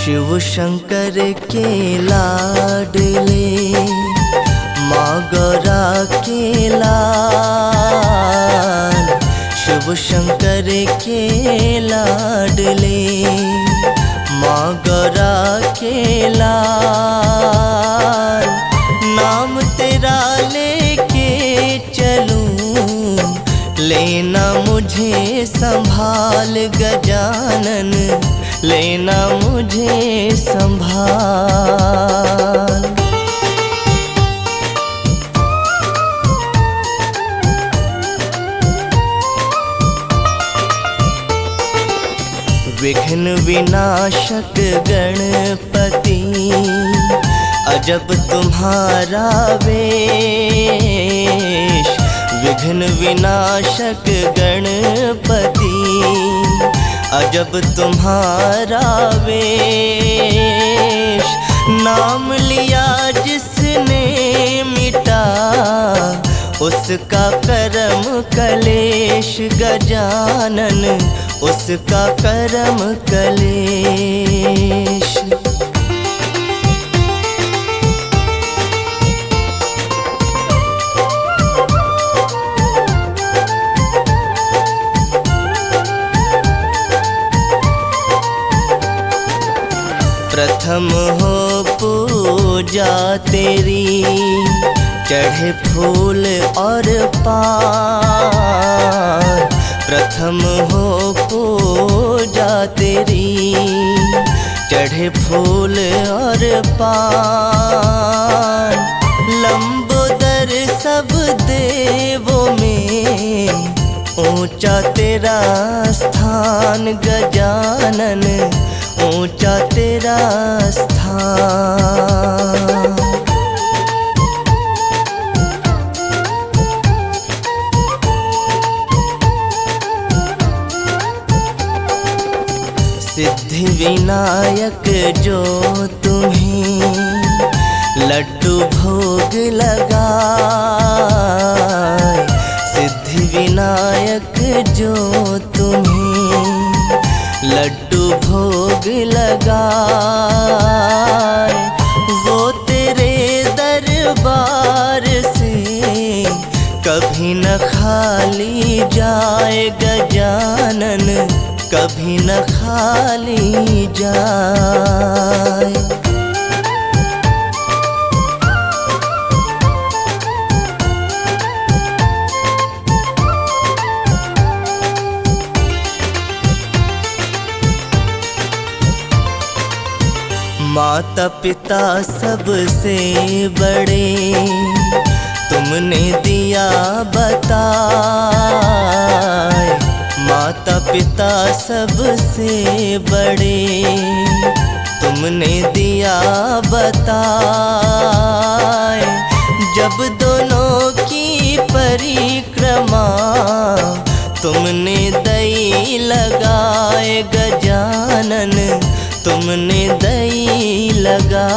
शिव शंकर के लाडले माँ गौरा के लाल। शिव शंकर के लाडले माँ गौरा के लाल। नाम तेरा लेके चलूं लेना मुझे संभाल गजानन, लेना मुझे संभाल। विघ्न विनाशक गणपति अजब तुम्हारा वेश। विघ्न विनाशक गणपति अजब तुम्हारा वेश। नाम लिया जिसने मिटा उसका करम कलेश गजानन, उसका करम कलेश। प्रथम हो पूजा तेरी चढ़े फूल और पान। प्रथम हो पूजा तेरी चढ़े फूल और पान। लंबोदर सब देवों में ऊंचा तेरा स्थान गजानन, ऊंचा तेरा स्थान। सिद्धि विनायक जो तुम्हें लड्डू भोग लगाए। सिद्धि विनायक जो तुम्हें लड्डू भोग लगाए। वो तेरे दरबार से कभी न खाली जाए गजानन, कभी न खाली जाए। माता पिता सबसे बड़े तुमने दिया बताए। माता पिता सबसे बड़े तुमने दिया बताए। जब दोनों की परिक्रमा तुमने दई लगाए गजानन, तुमने दई लगाए।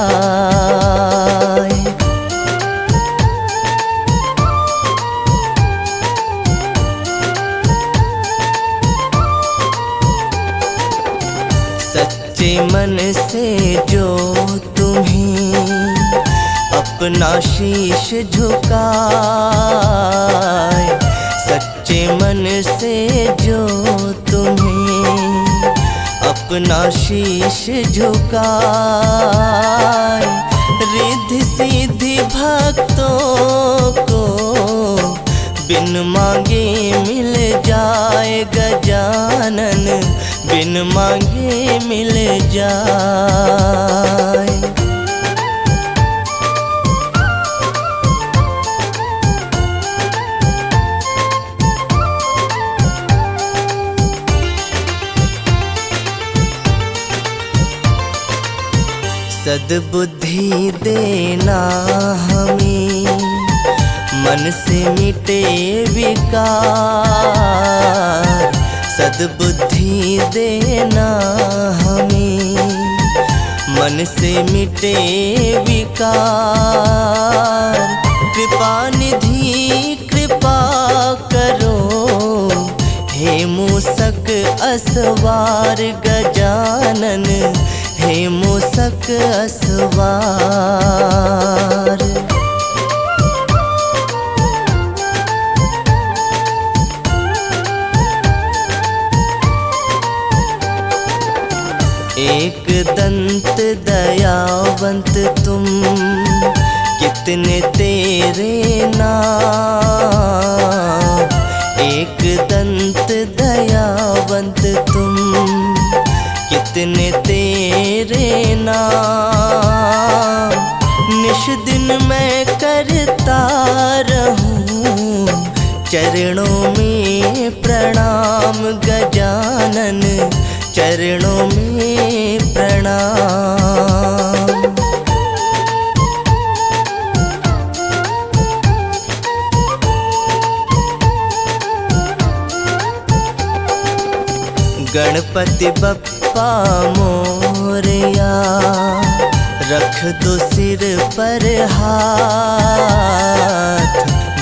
सच्चे मन से जो तुम्हें अपना शीश झुकाए। सच्चे मन से जो तुम्हें अपना शीश झुकाए। रिद्धि सिद्धि भक्तों को बिन मांगे मिल जाए गजानन, बिन मांगे मिल जाए। सद्बुद्धि देना हमें मन से मिटे विकार। सद्बुद्धि देना हमें मन से मिटे विकार। कृपा निधि कृपा करो हे मूसक असवार गजानन, हे चढ़े मूसक असवार। एक दंत दयावंत तुम, कितने तेरे नाम। एक दंत दयावंत तुम, कितने तेरे नाम। निश दिन मैं करता रहूं चरणों में प्रणाम गजानन, चरणों में प्रणाम। गणपति बप्पा मोरया, रख दो सिर पर हाथ।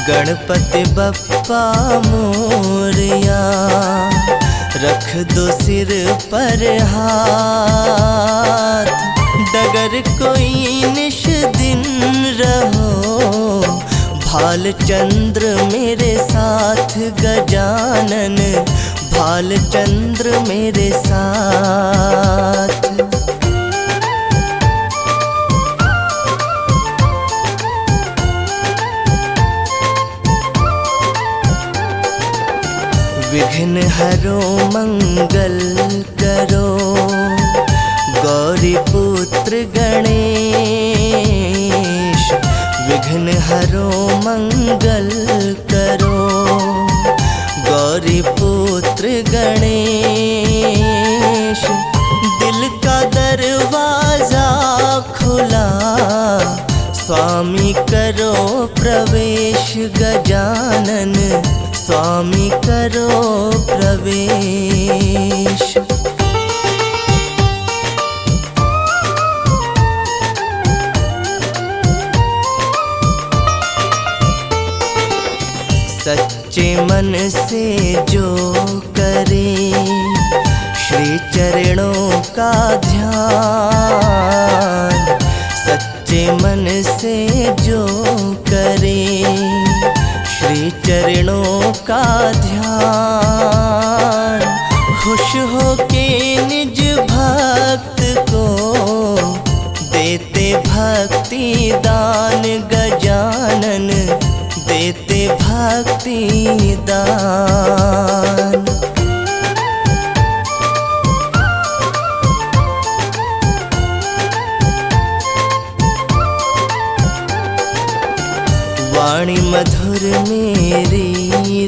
गणपति बप्पा मोरया, रख दो सिर पर हाथ। डगर कोई निश दिन रहो, भालचंद्र मेरे साथ गजानन, भालचंद्र मेरे साथ। विघ्न हरो मंगल करो, गौरी पुत्र गणेश। विघ्न हरो मंगल करो, गौरी पुत्र गणेश। दिल का दरवाजा खुला, स्वामी करो प्रवेश गजानन, स्वामी करो प्रवेश। सच्चे मन से जो करे श्री चरणों का ध्यान। सच्चे मन से जो करे श्री चरणों का ध्यान। खुश हो के निज भक्त को देते भक्ति दान गजानन, देते भक्ति दान। वाणी मधुर मेरी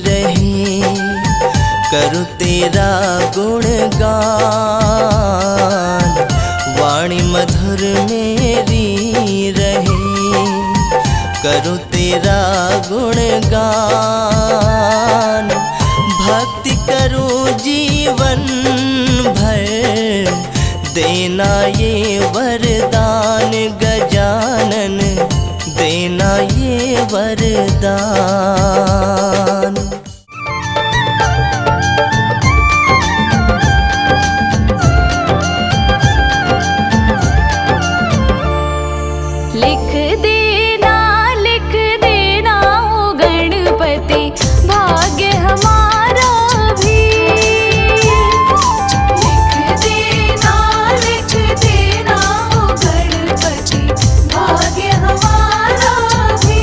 रहे, करूँ तेरा गुणगान। वाणी मधुर मेरी रहे, करूँ तेरा गुणगान। भक्ति करूँ जीवन भर, देना ये वरदान गजानन, देना ये वरदान। लिख देना ओ गणपति, भाग्य हमारा भी। लिख देना ओ गणपति, भाग्य हमारा भी।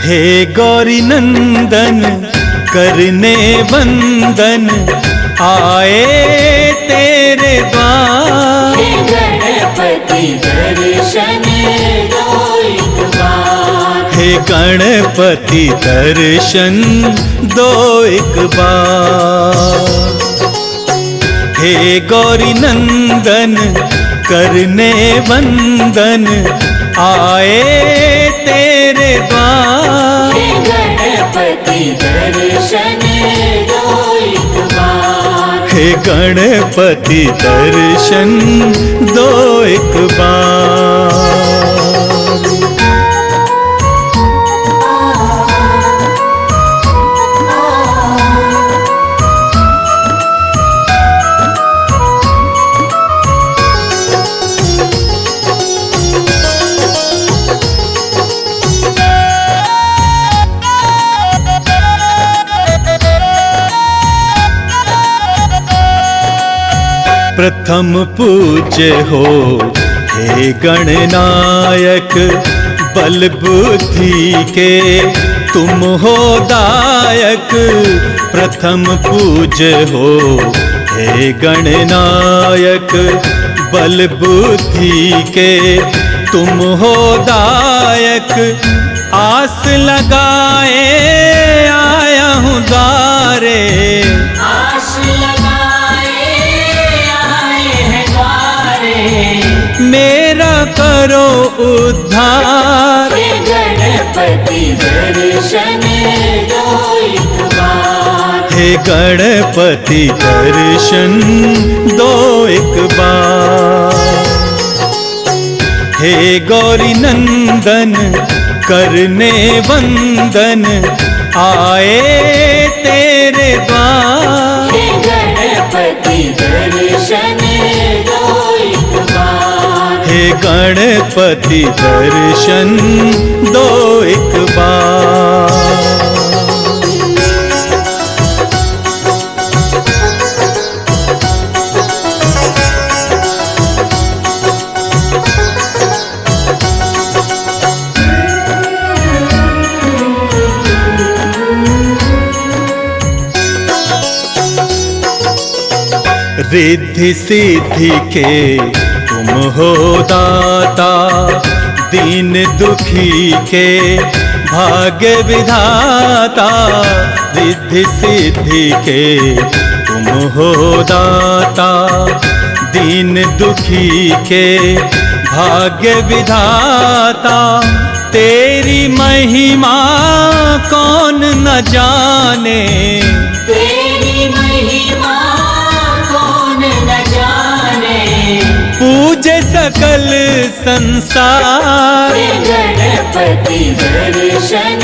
हे गौरी नंदन करने वंदन आए तेरे द्वार। हे गणपति दर्शन दो एक बार। हे गणपति दर्शन दो एक बार। हे गौरी नंदन करने वंदन आए तेरे द्वार। हे गणपति दर्शन दो एक बार। हे गणपति दर्शन दो एक बार। प्रथम पूज्य हो हे गणनायक, बल बुद्धि के तुम हो दायक। प्रथम पूज्य हो हे गणनायक, बल बुद्धि के तुम हो दायक। आस लगाए आया हूँ द्वारे, आस मेरा करो उद्धार। हे गणपति दर्शन दो एक बार। हे गणपति दर्शन दो एक बार। हे गौरी नंदन करने वंदन आए तेरे द्वार। हे गणपति दर्शन दो एक बार। हे गणपति दर्शन दो एक बार। रिद्धि सिद्धि के तुम हो दाता, दीन दुखी के भाग्य विधाता। रिद्धि सिद्धि के तुम हो दाता, दीन दुखी के भाग्य विधाता। तेरी महिमा कौन न जाने, तेरी महिमा कौन न जाने। पूजे सकल संसार। हे गणपति दर्शन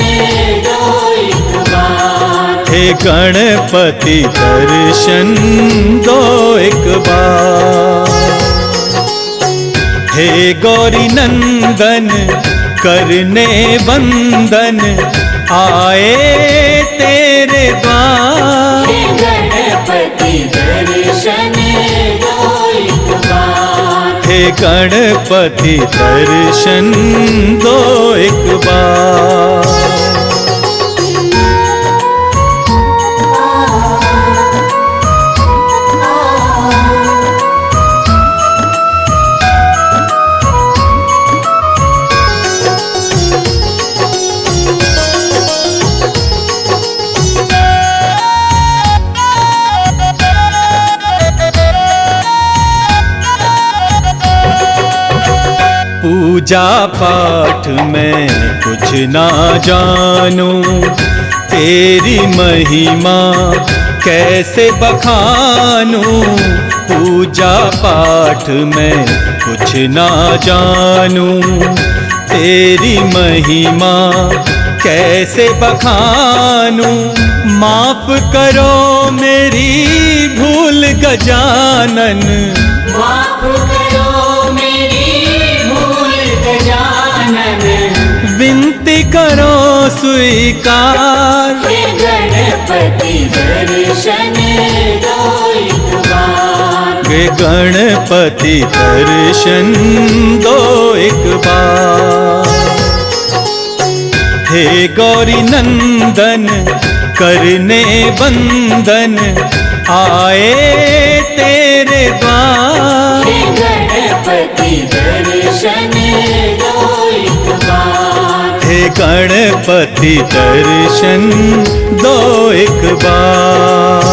दो एक बार। हे गणपति दर्शन दो एक बार। हे गौरी नंदन करने वंदन आए तेरे द्वार। हे गणपति दर्शन दो एक बार। हे गणपति दर्शन दो एक बार। पूजा पाठ में कुछ ना जानूं, तेरी महिमा कैसे बखानूं। पूजा पाठ में कुछ ना जानूं, तेरी महिमा कैसे बखानूं। माफ करो मेरी भूल गजानन, माफ करो मेरी भूल गजानन। विनती करो स्वीकार। हे गणपति दर्शन दो एक बार। हे गणपति दर्शन दो एक बार। हे गौरी नंदन करने बंदन आए तेरे द्वार। हे गणपति दर्शन दो एक बार। हे गणपति दर्शन दो एक बार।